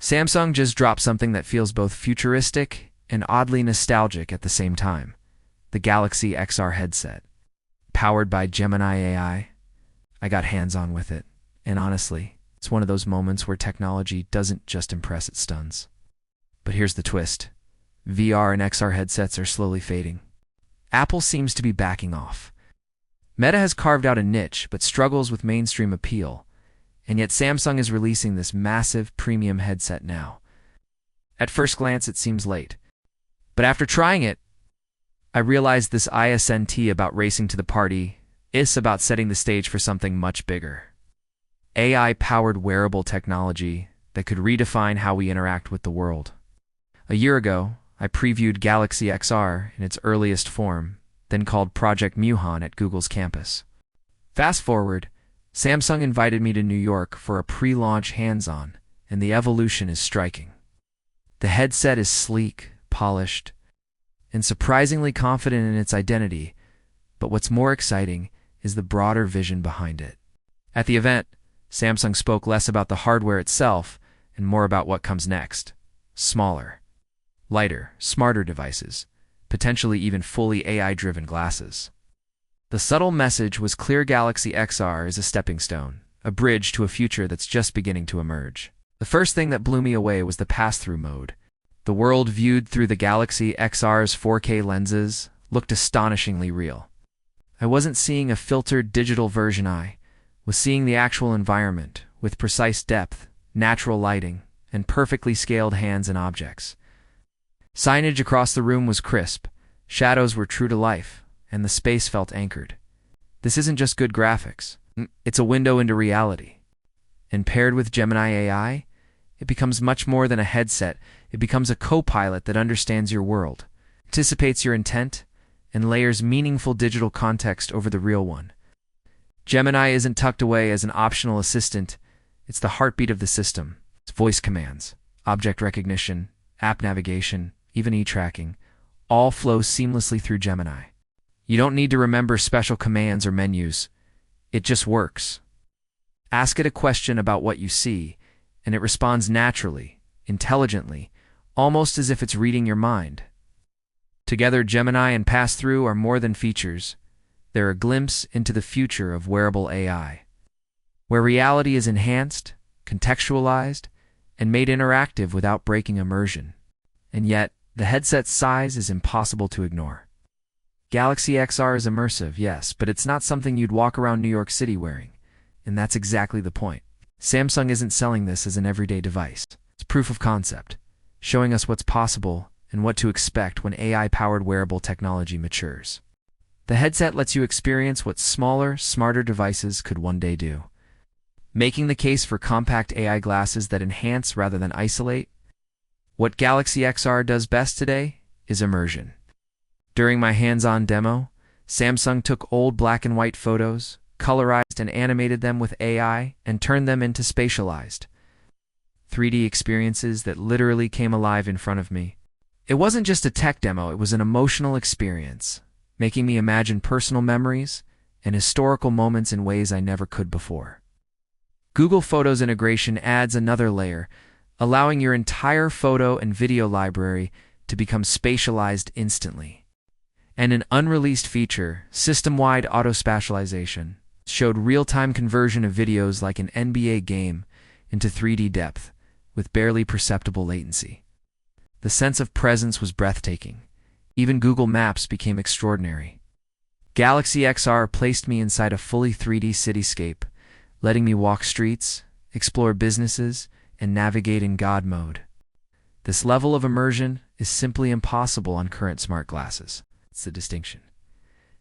Samsung just dropped something that feels both futuristic and oddly nostalgic at the same time. The Galaxy XR headset. Powered by Gemini AI. I got hands-on with it. And honestly, it's one of those moments where technology doesn't just impress, it stuns. But here's the twist. VR and XR headsets are slowly fading. Apple seems to be backing off. Meta has carved out a niche but struggles with mainstream appeal. And yet Samsung is releasing this massive premium headset now. At first glance, it seems late. But after trying it, I realized this isn't about racing to the party. It's about setting the stage for something much bigger. AI-powered wearable technology that could redefine how we interact with the world. A year ago, I previewed Galaxy XR in its earliest form, then called Project Muhan at Google's campus. Fast forward, Samsung invited me to New York for a pre-launch hands-on, and the evolution is striking. The headset is sleek, polished, and surprisingly confident in its identity, but what's more exciting is the broader vision behind it. At the event, Samsung spoke less about the hardware itself and more about what comes next. Smaller, lighter, smarter devices, potentially even fully AI-driven glasses. The subtle message was clear: Galaxy XR is a stepping stone, a bridge to a future that's just beginning to emerge. The first thing that blew me away was the pass-through mode. The world viewed through the Galaxy XR's 4K lenses looked astonishingly real. I wasn't seeing a filtered digital version, I was seeing the actual environment, with precise depth, natural lighting, and perfectly scaled hands and objects. Signage across the room was crisp, shadows were true to life, and the space felt anchored. This isn't just good graphics, it's a window into reality. And paired with Gemini AI, it becomes much more than a headset. It becomes a co-pilot that understands your world, anticipates your intent, and layers meaningful digital context over the real one. Gemini isn't tucked away as an optional assistant. It's the heartbeat of the system. It's voice commands, object recognition, app navigation, even e-tracking, all flow seamlessly through Gemini. You don't need to remember special commands or menus. It just works. Ask it a question about what you see, and it responds naturally, intelligently, almost as if it's reading your mind. Together, Gemini and Pass-Through are more than features. They're a glimpse into the future of wearable AI, where reality is enhanced, contextualized, and made interactive without breaking immersion. And yet, the headset's size is impossible to ignore. Galaxy XR is immersive, yes, but it's not something you'd walk around New York City wearing. And that's exactly the point. Samsung isn't selling this as an everyday device. It's proof of concept, showing us what's possible and what to expect when AI-powered wearable technology matures. The headset lets you experience what smaller, smarter devices could one day do, making the case for compact AI glasses that enhance rather than isolate. What Galaxy XR does best today is immersion. During my hands-on demo, Samsung took old black and white photos, colorized and animated them with AI, and turned them into spatialized 3D experiences that literally came alive in front of me. It wasn't just a tech demo, it was an emotional experience, making me imagine personal memories and historical moments in ways I never could before. Google Photos integration adds another layer, allowing your entire photo and video library to become spatialized instantly. And an unreleased feature, system-wide auto-spatialization, showed real-time conversion of videos like an NBA game into 3D depth, with barely perceptible latency. The sense of presence was breathtaking. Even Google Maps became extraordinary. Galaxy XR placed me inside a fully 3D cityscape, letting me walk streets, explore businesses, and navigate in God mode. This level of immersion is simply impossible on current smart glasses. It's the distinction.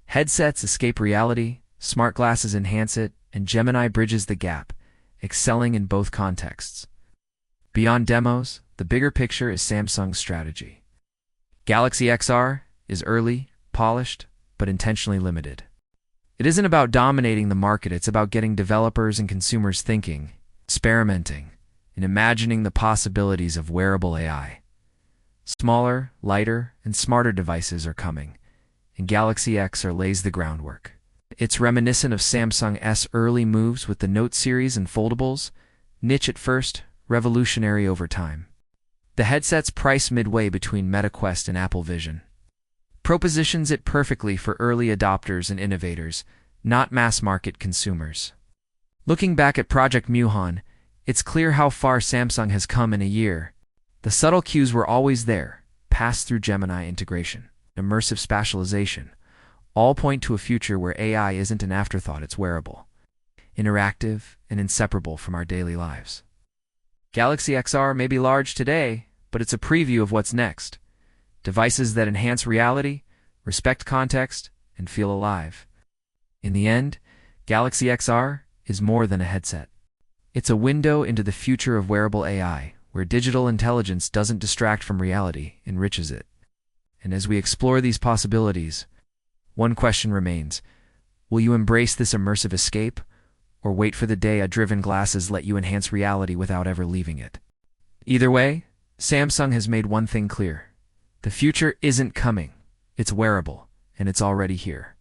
Headsets escape reality, smart glasses enhance it, and Gemini bridges the gap, excelling in both contexts. Beyond demos, the bigger picture is Samsung's strategy. Galaxy XR is early, polished, but intentionally limited. It isn't about dominating the market, it's about getting developers and consumers thinking, experimenting, and imagining the possibilities of wearable AI. Smaller, lighter, and smarter devices are coming, and Galaxy XR lays the groundwork. It's reminiscent of Samsung's early moves with the Note series and foldables, niche at first, revolutionary over time. The headset's price midway between Meta Quest and Apple Vision propositions it perfectly for early adopters and innovators, not mass-market consumers. Looking back at Project Muhan, it's clear how far Samsung has come in a year. The subtle cues were always there, passed through Gemini integration, immersive spatialization, all point to a future where AI isn't an afterthought, it's wearable, interactive, and inseparable from our daily lives. Galaxy XR may be large today, but it's a preview of what's next. Devices that enhance reality, respect context, and feel alive. In the end, Galaxy XR is more than a headset. It's a window into the future of wearable AI, where digital intelligence doesn't distract from reality, enriches it. And as we explore these possibilities, one question remains: will you embrace this immersive escape, or wait for the day driven glasses let you enhance reality without ever leaving it? Either way, Samsung has made one thing clear: the future isn't coming, it's wearable, and it's already here.